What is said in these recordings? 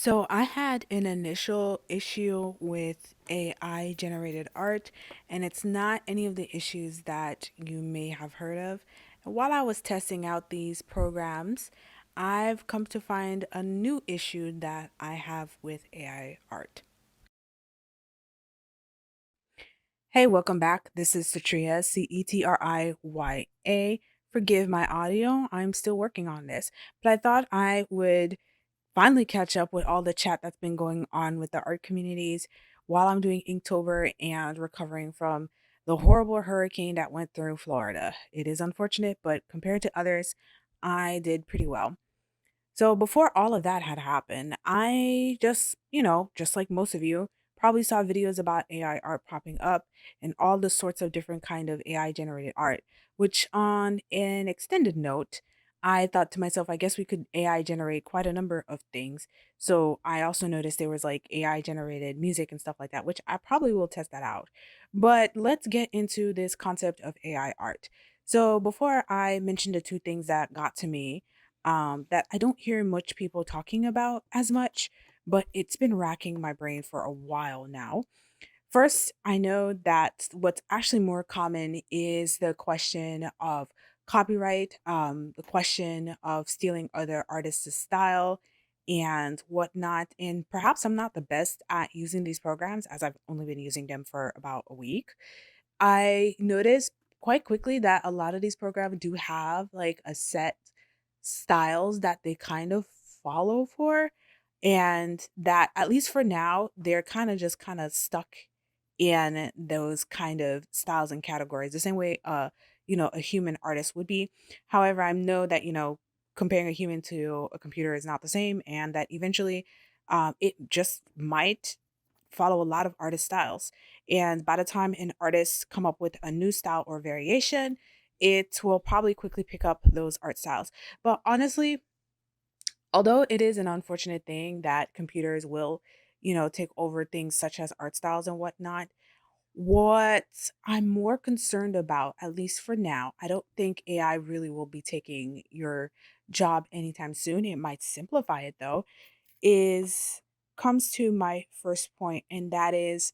So I had an initial issue with AI generated art, and it's not any of the issues that you may have heard of. And while I was testing out these programs, I've come to find a new issue that I have with AI art. Hey, welcome back. This is Cetriya, Cetriya. Forgive my audio, I'm still working on this, but I thought I would finally catch up with all the chat that's been going on with the art communities while I'm doing Inktober and recovering from the horrible hurricane that went through Florida. It is unfortunate, but compared to others, I did pretty well. So before all of that had happened, I just, just like most of you, probably saw videos about AI art popping up and all the sorts of different kind of AI generated art, which on an extended note, I thought to myself, I guess we could AI generate quite a number of things. So I also noticed there was like AI generated music and stuff like that, which I probably will test that out. But let's get into this concept of AI art. So before I mention the two things that got to me, that I don't hear much people talking about as much, but it's been racking my brain for a while now. First, I know that what's actually more common is the question of copyright, the question of stealing other artists' style and whatnot. And perhaps I'm not the best at using these programs as I've only been using them for about a week. I noticed quite quickly that a lot of these programs do have like a set styles that they kind of follow for, and that at least for now they're kind of stuck in those kind of styles and categories the same way a human artist would be. However, I know that comparing a human to a computer is not the same, and that eventually it just might follow a lot of artist styles. And by the time an artist come up with a new style or variation, it will probably quickly pick up those art styles. But honestly, although it is an unfortunate thing that computers will, take over things such as art styles and whatnot, what I'm more concerned about, at least for now, I don't think AI really will be taking your job anytime soon. It might simplify it though, is comes to my first point, and that is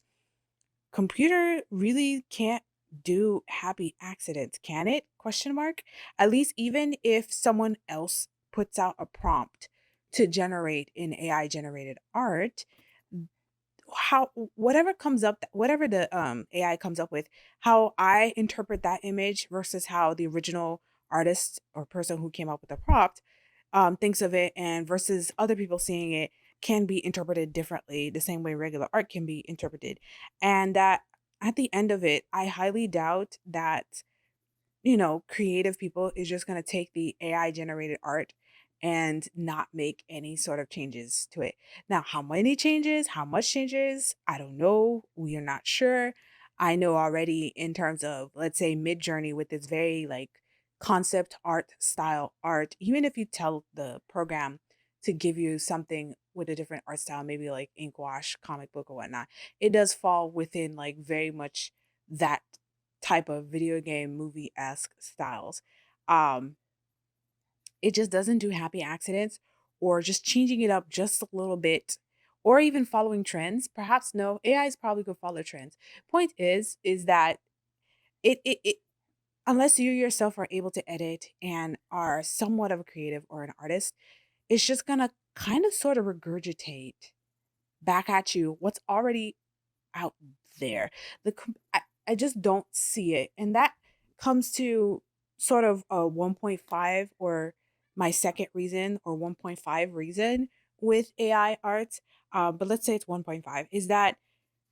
computer really can't do happy accidents, can it? Question mark. At least even if someone else puts out a prompt to generate an AI generated art, how whatever comes up, whatever the AI comes up with, how I interpret that image versus how the original artist or person who came up with the prompt thinks of it, and versus other people seeing it, can be interpreted differently the same way regular art can be interpreted. And that at the end of it, I highly doubt that creative people is just going to take the AI generated art and not make any sort of changes to it. Now, how many changes, how much changes, I don't know. We are not sure. I know already in terms of, let's say, Mid Journey with this very like concept art style art, even if you tell the program to give you something with a different art style, maybe like ink wash, comic book, or whatnot, it does fall within like very much that type of video game movie-esque styles. Um, it just doesn't do happy accidents or just changing it up just a little bit or even following trends. Perhaps no, AI is probably could follow trends. Point is that it unless you yourself are able to edit and are somewhat of a creative or an artist, it's just gonna kind of sort of regurgitate back at you what's already out there. I just don't see it. And that comes to sort of a 1.5 or my second reason or 1.5 reason with AI art. But let's say it's 1.5 is that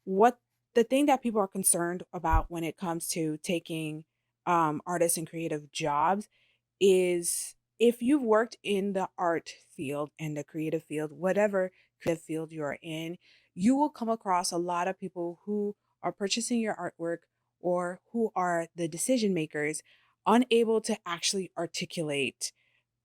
what the thing that people are concerned about when it comes to taking artists and creative jobs is if you've worked in the art field and the creative field, whatever creative field you're in, you will come across a lot of people who are purchasing your artwork or who are the decision makers, unable to actually articulate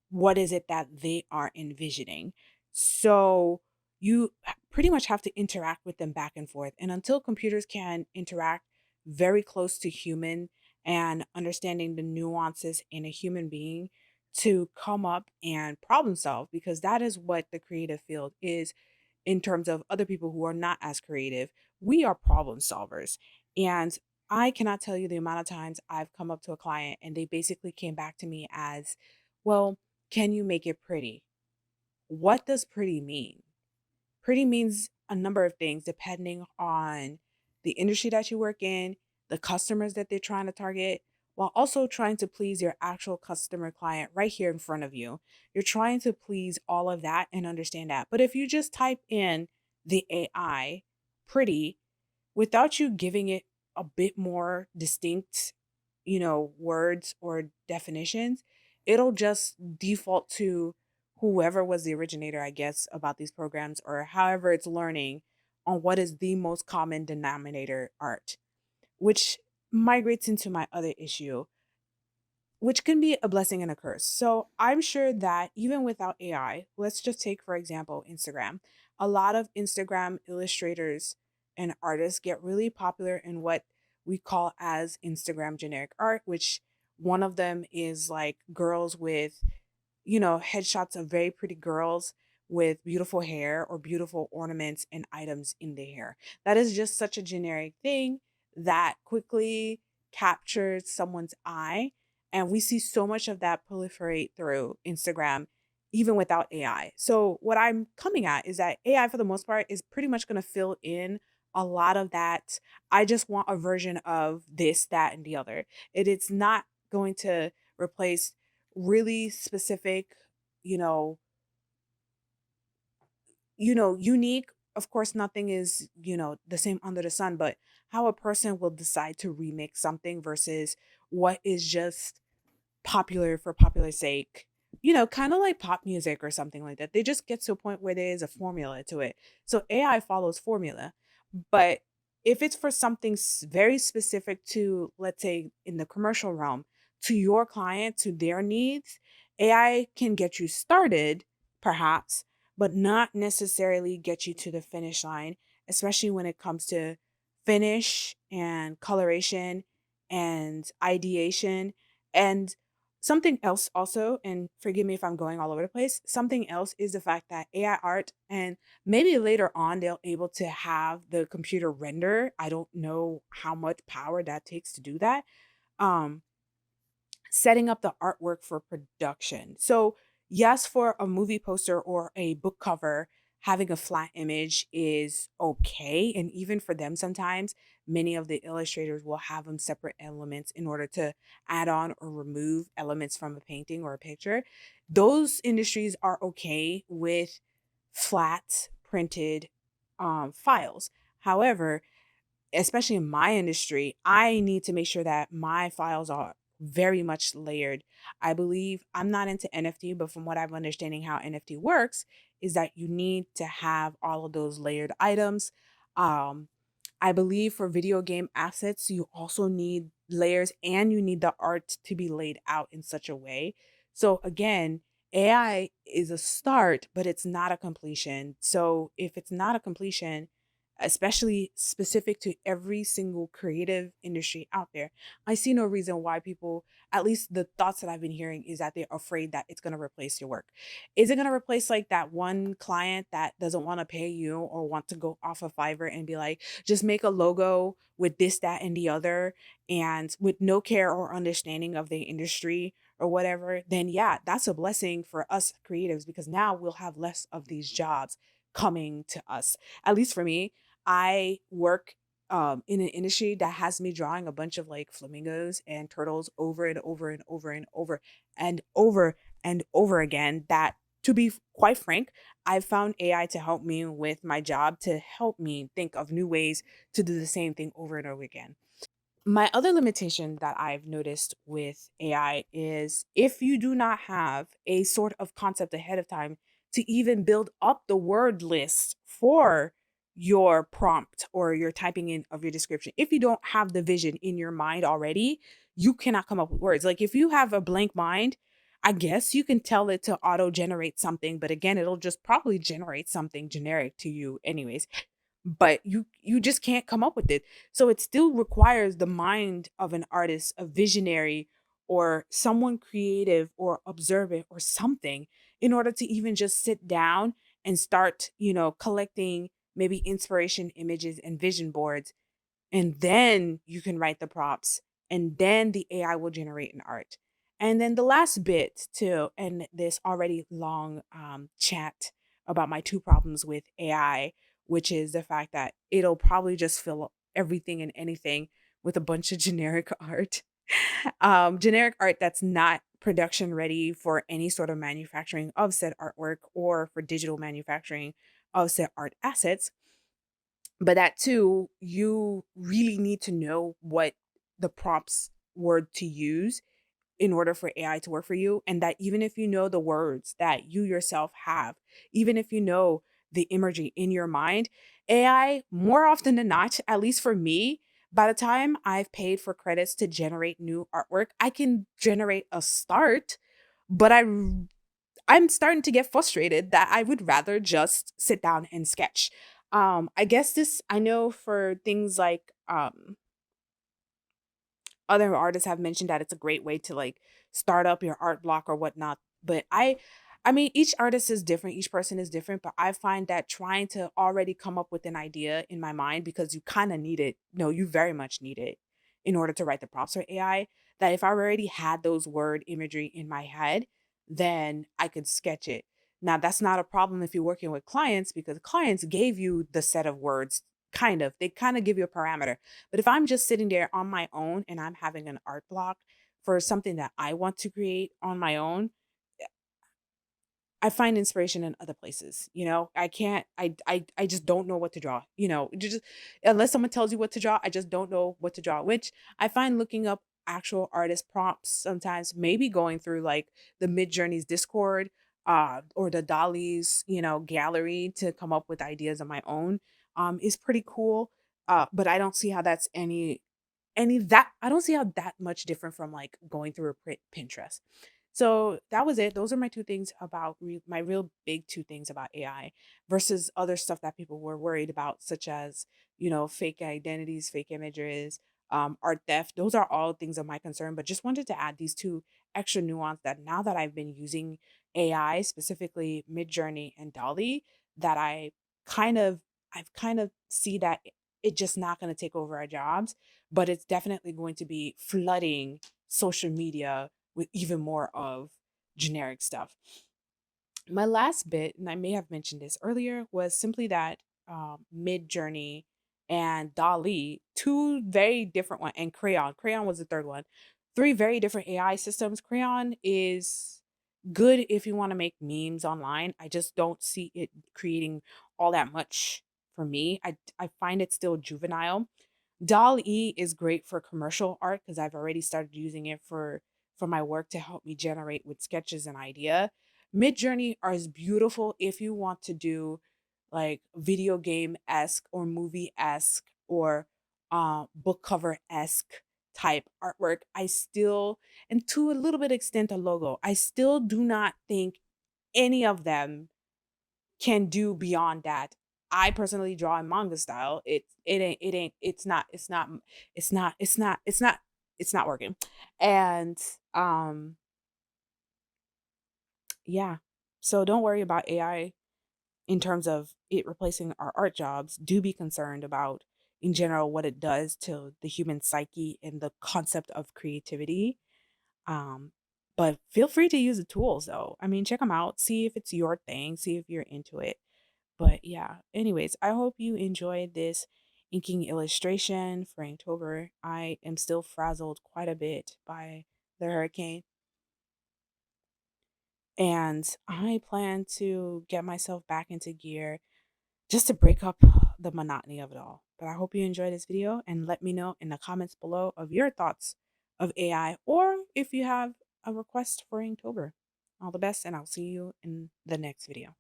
what is it that they are envisioning. So you pretty much have to interact with them back and forth. And until computers can interact very close to human and understanding the nuances in a human being to come up and problem solve, because that is what the creative field is. in terms of other people who are not as creative, we are problem solvers. And I cannot tell you the amount of times I've come up to a client and they basically came back to me as, well, can you make it pretty? What does pretty mean? Pretty means a number of things depending on the industry that you work in, the customers that they're trying to target, while also trying to please your actual customer client right here in front of you. You're trying to please all of that and understand that. But if you just type in the AI pretty without you giving it a bit more distinct, words or definitions, it'll just default to whoever was the originator, I guess, about these programs or however it's learning on what is the most common denominator art, which migrates into my other issue, which can be a blessing and a curse. So I'm sure that even without AI, let's just take, for example, Instagram. A lot of Instagram illustrators and artists get really popular in what we call as Instagram generic art, which one of them is like girls with headshots of very pretty girls with beautiful hair or beautiful ornaments and items in their hair. That is just such a generic thing that quickly captures someone's eye. And we see so much of that proliferate through Instagram, even without AI. So, what I'm coming at is that AI, for the most part, is pretty much going to fill in a lot of that. I just want a version of this, that, and the other. It's not going to replace really specific, you know, unique. Of course, nothing is, the same under the sun, but how a person will decide to remix something versus what is just popular for popular sake, kind of like pop music or something like that. They just get to a point where there is a formula to it. So AI follows formula. But if it's for something very specific to, let's say, in the commercial realm, to your client, to their needs, AI can get you started, perhaps, but not necessarily get you to the finish line, especially when it comes to finish and coloration and ideation. And something else also, and forgive me if I'm going all over the place, something else is the fact that AI art, and maybe later on they'll able to have the computer render. I don't know how much power that takes to do that. Um, Setting up the artwork for production. So, yes, for a movie poster or a book cover, having a flat image is okay. And even for them, sometimes many of the illustrators will have them separate elements in order to add on or remove elements from a painting or a picture. Those industries are okay with flat printed files. However, especially in my industry, I need to make sure that my files are very much layered. I believe I'm not into NFT, but from what I'm understanding how NFT works, is that you need to have all of those layered items. Um, I believe for video game assets, you also need layers and you need the art to be laid out in such a way. So again, AI is a start, but it's not a completion. So if it's not a completion, especially specific to every single creative industry out there, I see no reason why people, at least the thoughts that I've been hearing, is that they're afraid that it's going to replace your work. Is it going to replace like that one client that doesn't want to pay you or want to go off of Fiverr and be like, just make a logo with this, that, and the other, and with no care or understanding of the industry or whatever? Then yeah, that's a blessing for us creatives because now we'll have less of these jobs coming to us. At least for me, I work in an industry that has me drawing a bunch of like flamingos and turtles over and over and over and over and over and over again. That, to be quite frank, I've found AI to help me with my job, to help me think of new ways to do the same thing over and over again. My other limitation that I've noticed with AI is if you do not have a sort of concept ahead of time to even build up the word list for your prompt or your typing in of your description, if you don't have the vision in your mind already, you cannot come up with words. Like if you have a blank mind, I guess you can tell it to auto generate something, but again, it'll just probably generate something generic to you anyways, but you just can't come up with it. So it still requires the mind of an artist, a visionary, or someone creative or observant or something in order to even just sit down and start, collecting maybe inspiration images and vision boards, and then you can write the prompts, and then the AI will generate an art. And then the last bit to end this already long chat about my two problems with AI, which is the fact that it'll probably just fill everything and anything with a bunch of generic art. Generic art that's not production ready for any sort of manufacturing of said artwork or for digital manufacturing of said art assets. But that too, you really need to know what the prompts were to use in order for AI to work for you. And that even if you know the words that you yourself have, even if you know the imagery in your mind, AI, more often than not, at least for me, by the time I've paid for credits to generate new artwork, I can generate a start, but I'm starting to get frustrated that I would rather just sit down and sketch. I guess this I know for things like other artists have mentioned that it's a great way to like start up your art block or whatnot. But I mean, each artist is different, each person is different, but I find that trying to already come up with an idea in my mind, because you kind of need it, no, you very much need it in order to write the prompts for AI, that if I already had those word imagery in my head, then I could sketch it. Now, that's not a problem if you're working with clients, because clients gave you the set of words, they kind of give you a parameter. But if I'm just sitting there on my own and I'm having an art block for something that I want to create on my own, I find inspiration in other places. I can't I just don't know what to draw. Just unless someone tells you what to draw, I just don't know what to draw, which I find looking up actual artist prompts sometimes, maybe going through like the Mid Journeys Discord or the Dolly's, gallery to come up with ideas of my own is pretty cool. But I don't see how that's any that I don't see how that much different from like going through a Pinterest. So that was it. Those are my two things about my real big two things about AI versus other stuff that people were worried about, such as, fake identities, fake images, art theft. Those are all things of my concern, but just wanted to add these two extra nuance that now that I've been using AI, specifically Midjourney and Dolly, that I've kind of see that it's just not going to take over our jobs, but it's definitely going to be flooding social media with even more of generic stuff. My last bit, and I may have mentioned this earlier, was simply that Mid Journey and Dali, two very different one, and Crayon. Crayon was the third one. Three very different AI systems. Crayon is good if you want to make memes online. I just don't see it creating all that much for me. I find it still juvenile. DAL-E is great for commercial art because I've already started using it for my work to help me generate with sketches and idea. Midjourney is beautiful if you want to do like video game esque or movie esque or book cover esque type artwork. I still, and to a little bit extent, a logo. I still do not think any of them can do beyond that. I personally draw in manga style. It's not working. And yeah. So don't worry about AI in terms of it replacing our art jobs. Do be concerned about in general what it does to the human psyche and the concept of creativity. Um but feel free to use the tools though. I mean, check them out, see if it's your thing, see if you're into it. But yeah, anyways, I hope you enjoyed this inking illustration for Inktober. I am still frazzled quite a bit by the hurricane, and I plan to get myself back into gear just to break up the monotony of it all. But I hope you enjoyed this video and let me know in the comments below of your thoughts of AI or if you have a request for Inktober. All the best, and I'll see you in the next video.